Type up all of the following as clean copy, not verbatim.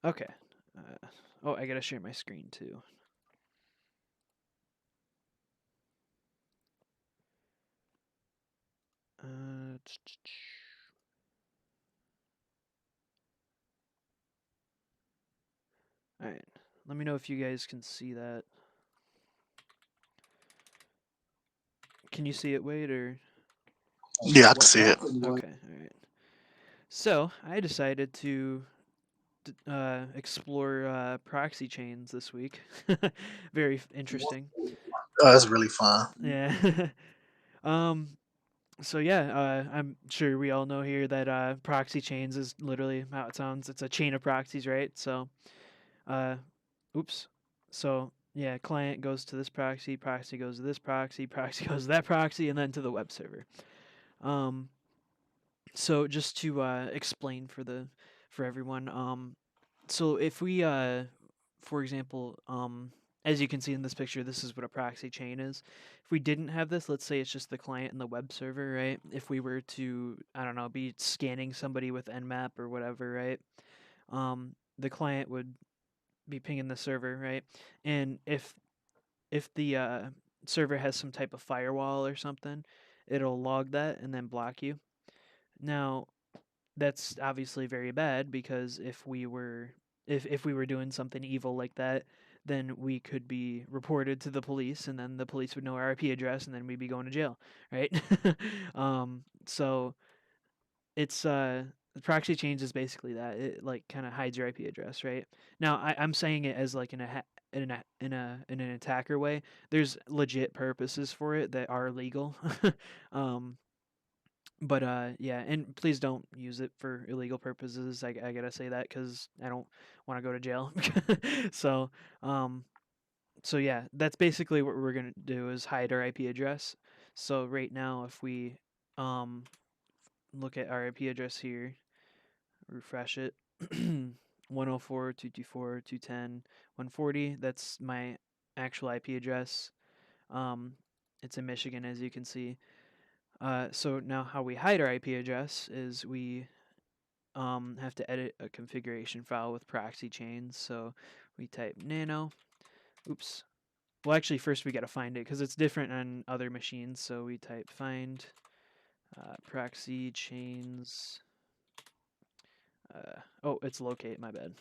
Okay. Oh, I gotta share my screen too. Uh, all right. Let me know if you guys can see that. Can you see it, Wade, or? Yeah, I can see it. Okay, all right. So I decided to explore proxy chains this week. Very interesting. That's really fun. Yeah. um. So yeah, I'm sure we all know here that proxy chains is literally how it sounds. It's a chain of proxies, right? So, uh, oops. So yeah, client goes to this proxy, proxy goes to this proxy, proxy goes to that proxy, and then to the web server. Um, so just to explain for everyone, so if we for example, as you can see in this picture, this is what a proxy chain is. If we didn't have this, let's say it's just the client and the web server, right? If we were to, I don't know, be scanning somebody with Nmap or whatever, right? The client would be pinging the server, right? And if the server has some type of firewall or something, it'll log that and then block you. Now, that's obviously very bad because if we were doing something evil like that, then we could be reported to the police, and then the police would know our IP address, and then we'd be going to jail, right? So it's the proxy change is basically that it like kind of hides your IP address, right? Now I'm saying it as like in an attacker way. There's legit purposes for it that are legal. um, but yeah, and please don't use it for illegal purposes. I gotta say that because I don't want to go to jail. so um so yeah, that's basically what we're gonna do is hide our IP address. So right now, if we um look at our IP address here, refresh it, 104, 224, 210, 140. That's my actual IP address. Um, it's in Michigan, as you can see. So now how we hide our IP address is we have to edit a configuration file with proxy chains. So we type nano. Oops. Well, actually, first we got to find it because it's different on other machines. So we type find proxy chains. Oh, it's locate. My bad.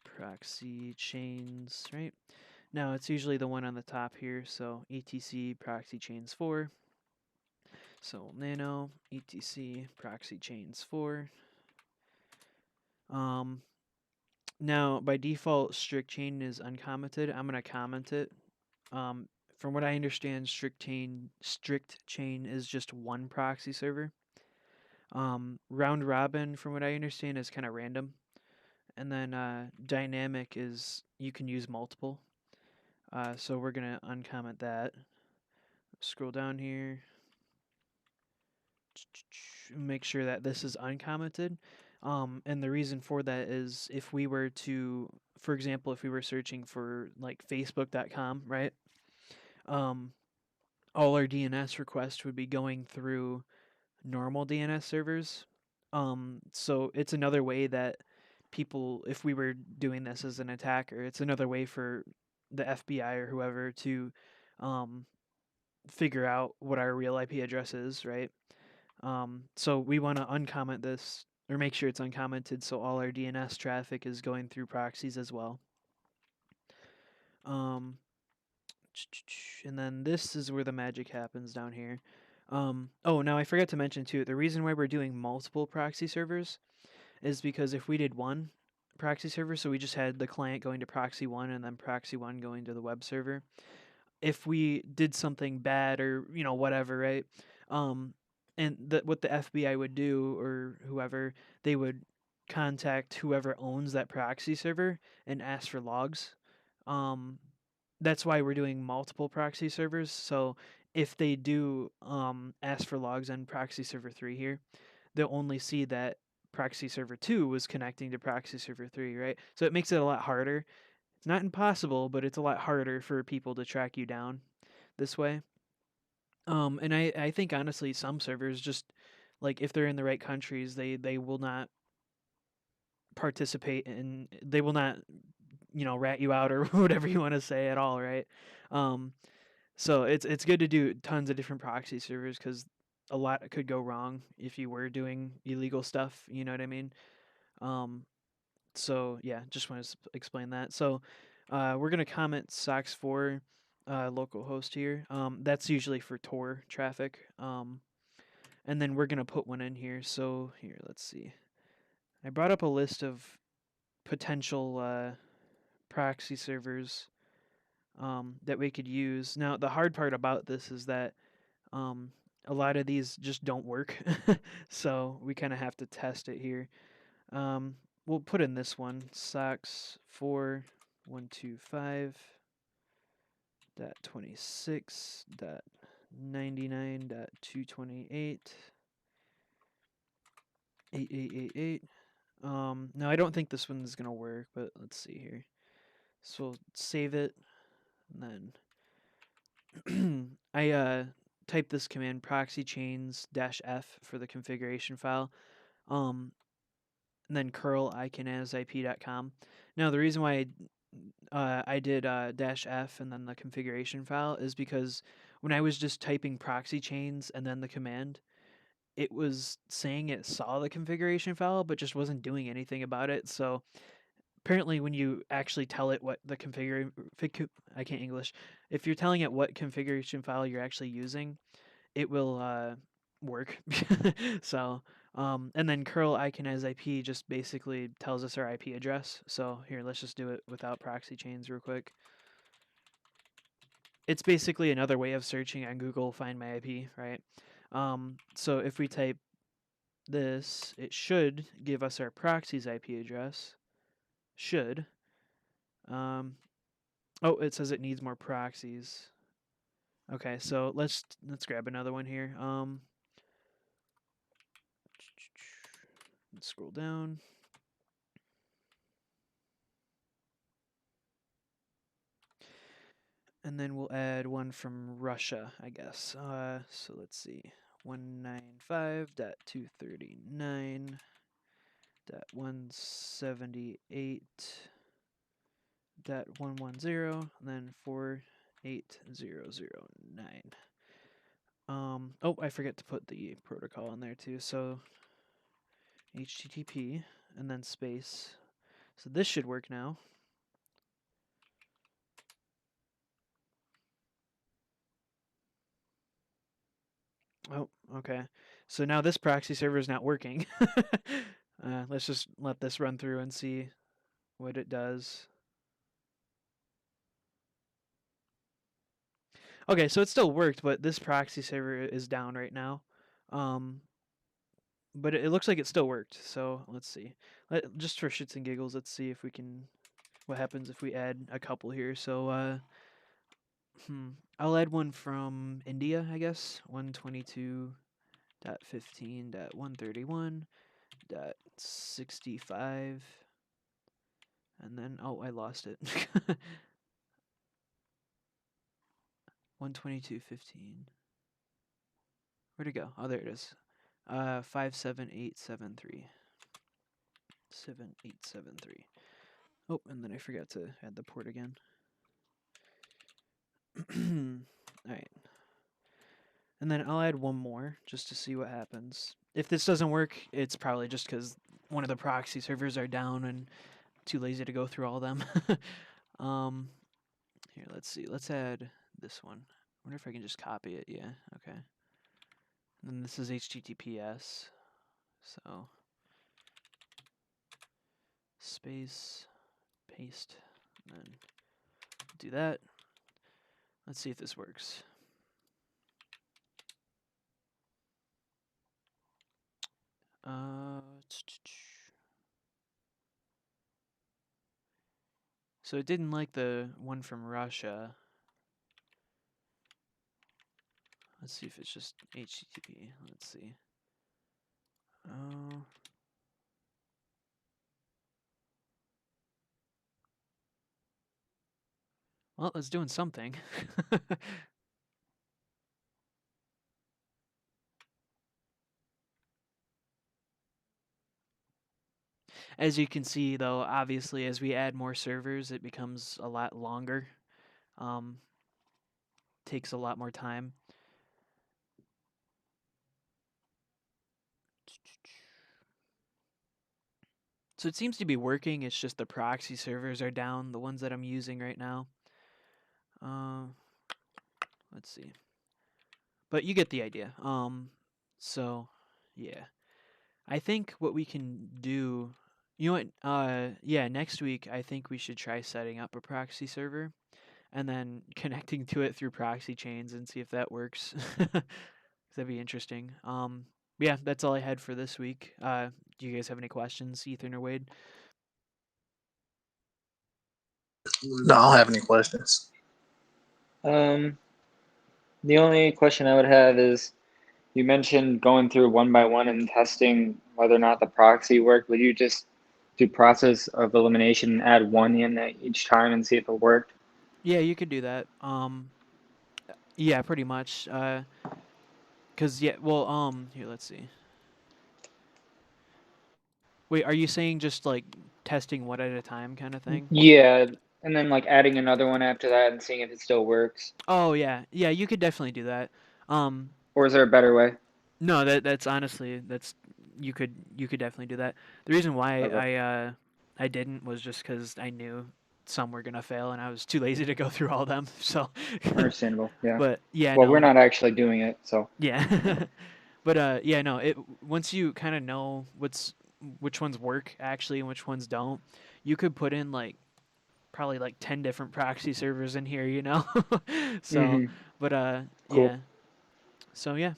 Proxy chains. Right now, it's usually the one on the top here. So etc proxy chains 4. So nano etc proxy chains 4. Um, Now, by default, strict chain is uncommented. I'm going to comment it. Um, from what I understand, strict chain is just one proxy server. Round robin, from what I understand, is kind of random. And then dynamic is you can use multiple. So we're going to uncomment that. Scroll down here. Make sure that this is uncommented. And the reason for that is if we were to, for example, if we were searching for like Facebook.com, right? Um, all our DNS requests would be going through normal DNS servers. So it's another way that people, if we were doing this as an attacker, it's another way for the FBI or whoever to um, figure out what our real IP address is, right? So we want to uncomment this or make sure it's uncommented so all our DNS traffic is going through proxies as well. Um, and then this is where the magic happens down here. Oh, now I forgot to mention too, the reason why we're doing multiple proxy servers is because if we did one proxy server, so we just had the client going to proxy 1 and then proxy 1 going to the web server, if we did something bad or whatever, right? Um, and what the FBI would do or whoever, they would contact whoever owns that proxy server and ask for logs. Um, that's why we're doing multiple proxy servers. So if they do ask for logs on proxy server 3 here, they'll only see that proxy server 2 was connecting to proxy server 3, right? So it makes it a lot harder. It's not impossible, but it's a lot harder for people to track you down this way. And I think honestly, some servers just like if they're in the right countries, they will not participate in. They will not, rat you out or whatever you want to say at all, right? Um, so it's good to do tons of different proxy servers because a lot could go wrong if you were doing illegal stuff. You know what I mean? Um, so yeah, just want to explain that. So we're gonna comment socks for localhost here. That's usually for Tor traffic. And then we're gonna put one in here. So here, let's see. I brought up a list of potential proxy servers that we could use. Now, the hard part about this is that um, a lot of these just don't work, so we kind of have to test it here. Um, we'll put in this one, socks 4.125.26.99.228.8888. Now I don't think this one's gonna work, but let's see here. So we'll save it, and then I type this command proxychains-f for the configuration file. And then curl icanasip.com. Now the reason why I did -f and then the configuration file is because when I was just typing proxy chains and then the command, it was saying it saw the configuration file but just wasn't doing anything about it. So apparently when you actually tell it what the I can't English. If you're telling it what configuration file you're actually using, it will work. So, and then curl icon as IP just basically tells us our IP address. So here, let's just do it without proxy chains real quick. It's basically another way of searching on Google Find My IP, right? So if we type this, it should give us our proxy's IP address. Should. Oh, it says it needs more proxies. Okay, so let's grab another one here. Let's scroll down. And then we'll add one from Russia, I guess. So let's see. 195.239.178.110, and then 48009. Oh, I forget to put the protocol in there too. So HTTP and then space. So this should work now. Oh, okay. So now this proxy server is not working. Let's just let this run through and see what it does. Okay, so it still worked, but this proxy server is down right now. But it looks like it still worked. So let's see. Just for shits and giggles, let's see if we can. What happens if we add a couple here? So I'll add one from India, I guess. 122.15.131.65, and then I lost it. 122.15. Where'd it go? Oh, there it is. 57873. 7873. Oh, and then I forgot to add the port again. Alright. And then I'll add one more just to see what happens. If this doesn't work, it's probably just because one of the proxy servers are down and too lazy to go through all of them. Here, let's see. Let's add this one. I wonder if I can just copy it. Yeah, okay. And then this is HTTPS. So, space, paste, and then do that. Let's see if this works. So it didn't like the one from Russia. Let's see if it's just HTTP. Let's see. Oh. Well, it's doing something. As you can see, though, obviously, as we add more servers, it becomes a lot longer. Um, takes a lot more time. So it seems to be working. It's just the proxy servers are down, the ones that I'm using right now. Uh, let's see. But you get the idea. So yeah. I think what we can do, you know what? Yeah, next week I think we should try setting up a proxy server and then connecting to it through Proxychains and see if that works. That'd be interesting. Yeah, that's all I had for this week. Do you guys have any questions, Ethan or Wade? No, I don't have any questions. Um, the only question I would have is you mentioned going through one by one and testing whether or not the proxy worked. Would you just do process of elimination and add one in at each time and see if it worked? Yeah, you could do that. Yeah, pretty much. Cause yeah, well, here, let's see. Wait, are you saying just like testing one at a time kind of thing? Yeah, and then like adding another one after that and seeing if it still works. Oh yeah, yeah, you could definitely do that. Um, Or is there a better way? no, that's honestly that's you could definitely do that. The reason why Okay, I didn't was just because I knew some were gonna fail and I was too lazy to go through all of them. So, understandable. Yeah. but yeah, Well, we're no, not actually doing it, so. yeah, but yeah, no. It once you kind of know which ones work actually and which ones don't, you could put in like probably like 10 different proxy servers in here, you know? So, Mm-hmm. but Cool. yeah. So yeah.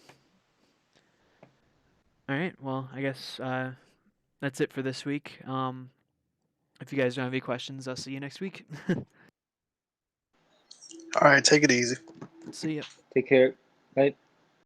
All right. Well, I guess that's it for this week. If you guys don't have any questions, I'll see you next week. All right, take it easy. See ya. Take care. Bye.